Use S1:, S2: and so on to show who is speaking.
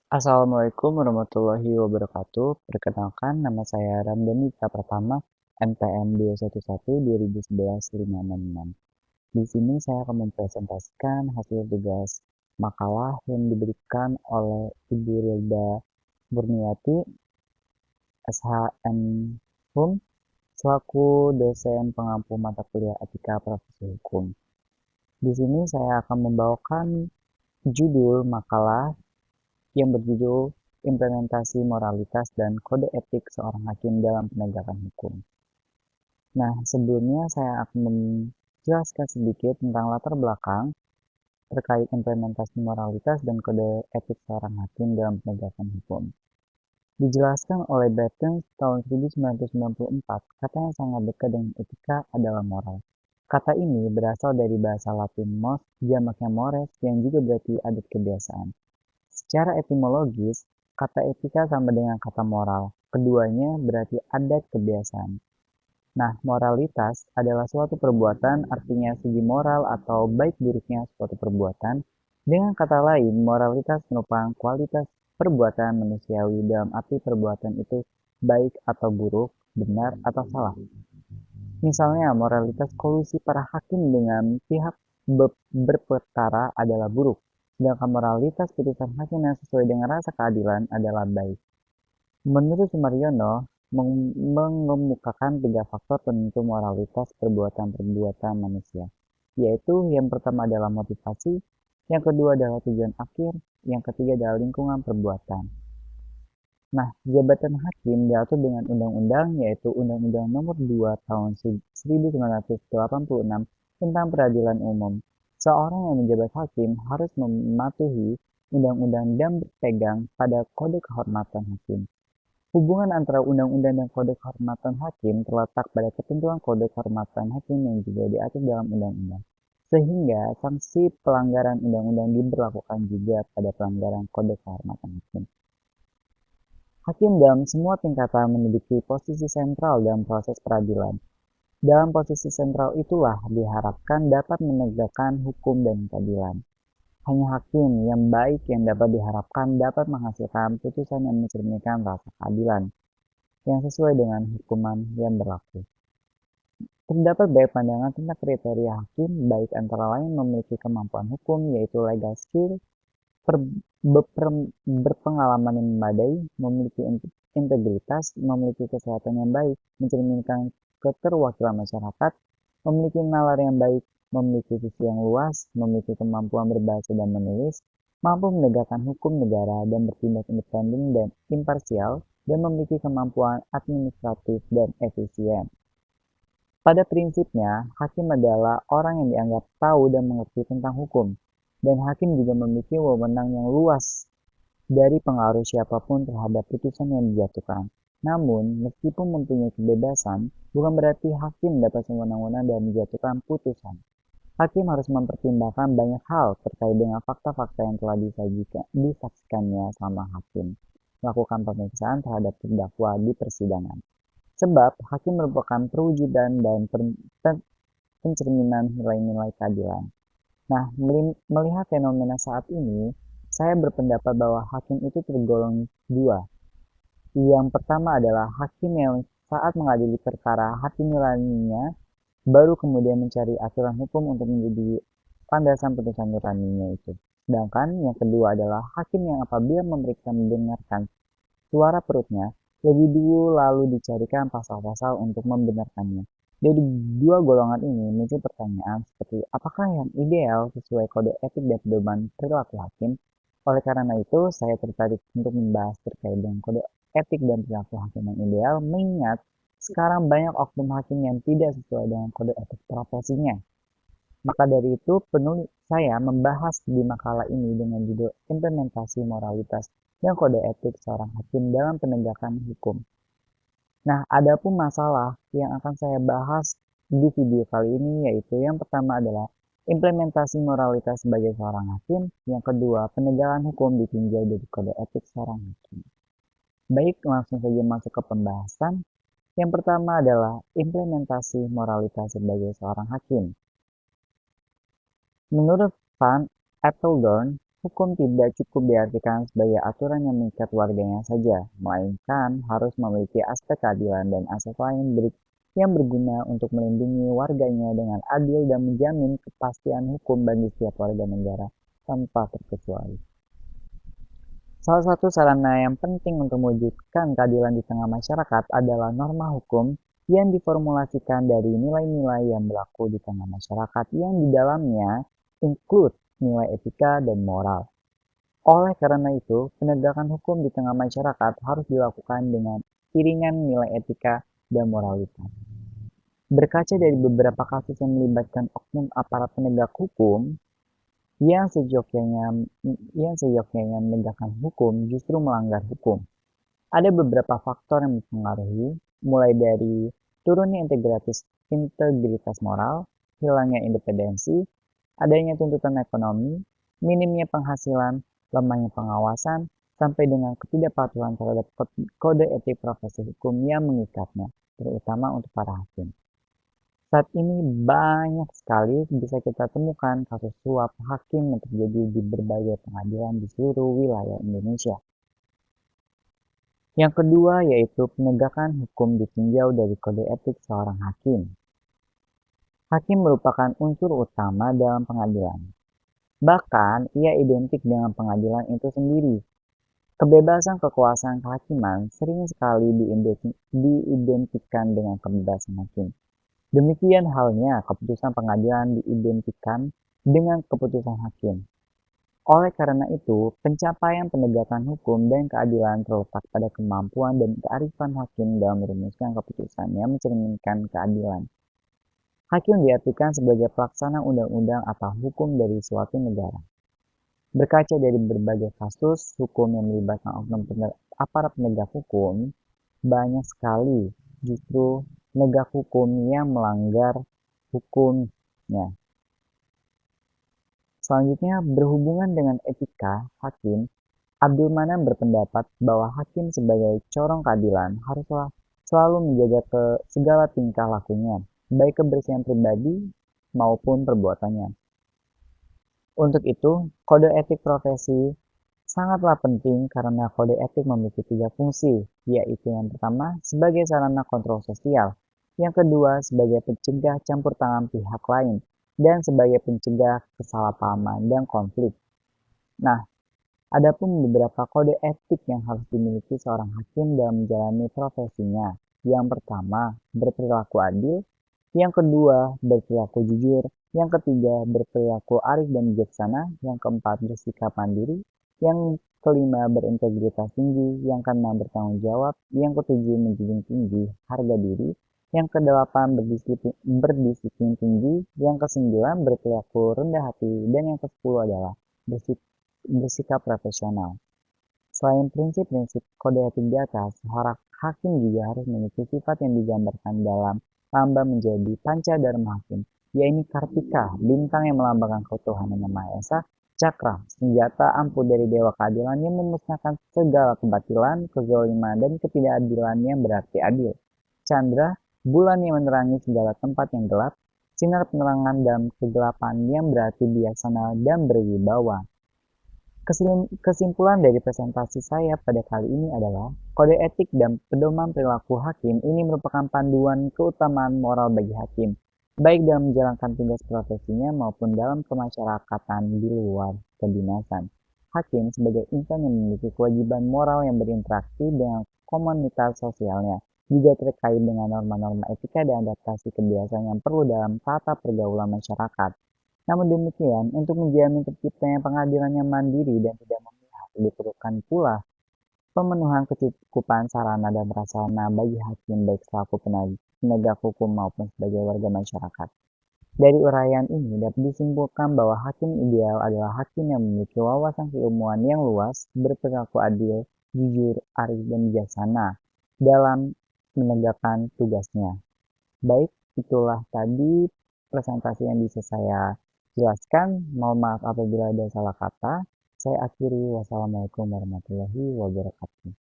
S1: Assalamualaikum warahmatullahi wabarakatuh. Perkenalkan, nama saya Ramdhani Pratama, NPM 211-2011-566. Di sini saya akan mempresentasikan hasil tugas makalah yang diberikan oleh Ibu Rilda Murniati, SHM Hum, selaku dosen pengampu mata kuliah Etika Profesi Hukum. Di sini saya akan membawakan judul makalah yang berjudul Implementasi Moralitas dan Kode Etik Seorang Hakim dalam Penegakan Hukum. Nah, sebelumnya saya akan menjelaskan sedikit tentang latar belakang terkait implementasi moralitas dan kode etik seorang hakim dalam penegakan hukum. Dijelaskan oleh Bertens tahun 1994, kata yang sangat dekat dengan etika adalah moral. Kata ini berasal dari bahasa Latin mos, jamaknya mores, yang juga berarti adat kebiasaan. Secara etimologis, kata etika sama dengan kata moral. Keduanya berarti adat kebiasaan. Nah, moralitas adalah suatu perbuatan, artinya segi moral atau baik buruknya suatu perbuatan. Dengan kata lain, moralitas merupakan kualitas perbuatan manusiawi dalam arti perbuatan itu baik atau buruk, benar atau salah. Misalnya, moralitas kolusi para hakim dengan pihak berperkara adalah buruk, sedangkan moralitas putusan hakim yang sesuai dengan rasa keadilan adalah baik. Menurut Sumaryono, mengemukakan tiga faktor penentu moralitas perbuatan-perbuatan manusia, yaitu yang pertama adalah motivasi, yang kedua adalah tujuan akhir, yang ketiga adalah lingkungan perbuatan. Nah, jabatan hakim diatur dengan undang-undang, yaitu Undang-Undang Nomor 2 Tahun 1986 tentang Peradilan Umum. Seorang yang menjabat hakim harus mematuhi undang-undang dan berpegang pada Kode Kehormatan Hakim. Hubungan antara undang-undang dan kode kehormatan hakim terletak pada ketentuan kode kehormatan hakim yang juga diatur dalam undang-undang. Sehingga sanksi pelanggaran undang-undang diberlakukan juga pada pelanggaran kode kehormatan hakim. Hakim dalam semua tingkatan memiliki posisi sentral dalam proses peradilan. Dalam posisi sentral itulah diharapkan dapat menegakkan hukum dan keadilan. Hanya hakim yang baik yang dapat diharapkan dapat menghasilkan putusan yang mencerminkan rasa keadilan yang sesuai dengan hukuman yang berlaku. Terdapat banyak pandangan tentang kriteria hakim, baik antara lain memiliki kemampuan hukum, yaitu legal skill, berpengalaman yang memadai, memiliki integritas, memiliki kesehatan yang baik, mencerminkan keterwakilan masyarakat, memiliki nalar yang baik, memiliki visi yang luas, memiliki kemampuan berbaca dan menulis, mampu menegakkan hukum negara dan bertindak independen dan imparsial, dan memiliki kemampuan administratif dan efisien. Pada prinsipnya, hakim adalah orang yang dianggap tahu dan mengerti tentang hukum, dan hakim juga memiliki wewenang yang luas dari pengaruh siapapun terhadap putusan yang dijatuhkan. Namun, meskipun mempunyai kebebasan, bukan berarti hakim dapat sewenang-wenang dalam menjatuhkan putusan. Hakim harus mempertimbangkan banyak hal terkait dengan fakta-fakta yang telah disaksikannya selama hakim melakukan pemeriksaan terhadap terdakwa di persidangan. Sebab, hakim merupakan perwujudan dan pencerminan nilai-nilai keadilan. Nah, melihat fenomena saat ini, saya berpendapat bahwa hakim itu tergolong dua. Yang pertama adalah hakim yang saat mengadili perkara hati nuraninya, baru kemudian mencari aturan hukum untuk menjadi landasan putusan nuraninya itu. Sedangkan yang kedua adalah hakim yang apabila memeriksa mendengarkan suara perutnya, lebih dulu lalu dicarikan pasal-pasal untuk membenarkannya. Dari dua golongan ini muncul pertanyaan seperti apakah yang ideal sesuai kode etik dan pedoman perilaku hakim. Oleh karena itu, saya tertarik untuk membahas terkait dengan kode etik dan perilaku hakim yang ideal, mengingat sekarang banyak oknum hakim yang tidak sesuai dengan kode etik profesinya. Maka dari itu, penulis saya membahas di makalah ini dengan judul Implementasi Moralitas dan Kode Etik Seorang Hakim dalam Penegakan Hukum. Nah, ada pun masalah yang akan saya bahas di video kali ini, yaitu yang pertama adalah implementasi moralitas sebagai seorang hakim, yang kedua penegakan hukum ditinjau dari kode etik seorang hakim. Baik, langsung saja masuk ke pembahasan. Yang pertama adalah implementasi moralitas sebagai seorang hakim. Menurut Van Apeldoorn, Hukum tidak cukup diartikan sebagai aturan yang mengikat warganya saja, melainkan harus memiliki aspek keadilan dan asas lain yang berguna untuk melindungi warganya dengan adil dan menjamin kepastian hukum bagi setiap warga negara tanpa terkecuali. Salah satu sarana yang penting untuk mewujudkan keadilan di tengah masyarakat adalah norma hukum yang diformulasikan dari nilai-nilai yang berlaku di tengah masyarakat yang di dalamnya include nilai etika dan moral. Oleh karena itu, penegakan hukum di tengah masyarakat harus dilakukan dengan iringan nilai etika dan moralitas. Berkaca dari beberapa kasus yang melibatkan oknum aparat penegak hukum, yang seyogyanya menegakkan hukum justru melanggar hukum. Ada beberapa faktor yang mempengaruhi, mulai dari turunnya integritas moral, hilangnya independensi, adanya tuntutan ekonomi, minimnya penghasilan, lemahnya pengawasan, sampai dengan ketidakpatuhan terhadap kode etik profesi hukum yang mengikatnya, terutama untuk para hakim. Saat ini banyak sekali bisa kita temukan kasus suap hakim yang terjadi di berbagai pengadilan di seluruh wilayah Indonesia. Yang kedua yaitu penegakan hukum ditinjau dari kode etik seorang hakim. Hakim merupakan unsur utama dalam pengadilan. Bahkan, ia identik dengan pengadilan itu sendiri. Kebebasan kekuasaan kehakiman sering sekali diidentikan dengan kebebasan hakim. Demikian halnya keputusan pengadilan diidentikan dengan keputusan hakim. Oleh karena itu, pencapaian penegakan hukum dan keadilan terletak pada kemampuan dan kearifan hakim dalam merumuskan keputusan yang mencerminkan keadilan. Hakim diartikan sebagai pelaksana undang-undang atau hukum dari suatu negara. Berkaca dari berbagai kasus hukum yang melibatkan oknum aparat penegak hukum, banyak sekali justru penegak hukum yang melanggar hukumnya. Selanjutnya, berhubungan dengan etika hakim, Abdul Manan berpendapat bahwa hakim sebagai corong keadilan haruslah selalu menjaga segala tingkah lakunya, baik kebersihan pribadi maupun perbuatannya. Untuk itu, kode etik profesi sangatlah penting karena kode etik memiliki 3 fungsi, yaitu yang pertama sebagai sarana kontrol sosial, yang kedua sebagai pencegah campur tangan pihak lain, dan sebagai pencegah kesalahpahaman dan konflik. Nah, adapun beberapa kode etik yang harus dimiliki seorang hakim dalam menjalani profesinya. Yang pertama, berperilaku adil. Yang kedua, berperilaku jujur. Yang ketiga, berperilaku arif dan bijaksana. Yang keempat, bersikap mandiri. Yang kelima, berintegritas tinggi. Yang keenam, bertanggung jawab. Yang ketujuh, menjunjung tinggi harga diri. Yang kedelapan, berdisiplin tinggi. Yang kesembilan, berperilaku rendah hati. Dan yang kesepuluh adalah bersikap profesional. Selain prinsip-prinsip kode etik di atas, seorang hakim juga harus memiliki sifat yang digambarkan dalam lambang menjadi panca dharma hakim, yaitu Kartika, bintang yang melambangkan ketuhanan yang Maha Esa, Cakra, senjata ampuh dari Dewa Keadilan yang memusnahkan segala kebatilan, kezaliman, dan ketidakadilan yang berarti adil. Chandra, bulan yang menerangi segala tempat yang gelap, sinar penerangan dalam kegelapan yang berarti bijaksana dan berwibawa. Kesimpulan dari presentasi saya pada kali ini adalah, kode etik dan pedoman perilaku hakim ini merupakan panduan keutamaan moral bagi hakim, baik dalam menjalankan tugas profesinya maupun dalam kemasyarakatan di luar kedinasan. Hakim sebagai insan yang memiliki kewajiban moral yang berinteraksi dengan komunitas sosialnya, juga terkait dengan norma-norma etika dan adaptasi kebiasaan yang perlu dalam tata pergaulan masyarakat. Namun demikian, untuk menjamin terciptanya pengadilan yang mandiri dan tidak memihak, diperlukan pula pemenuhan kecukupan sarana dan prasarana bagi hakim baik selaku penegak hukum maupun sebagai warga masyarakat. Dari uraian ini dapat disimpulkan bahwa hakim ideal adalah hakim yang memiliki wawasan keilmuan yang luas, berperilaku adil, jujur, arif, dan bijaksana dalam menegakkan tugasnya. Baik, itulah tadi presentasi yang bisa saya jelaskan. Mohon maaf apabila ada salah kata. Saya akhiri. Wassalamualaikum warahmatullahi wabarakatuh.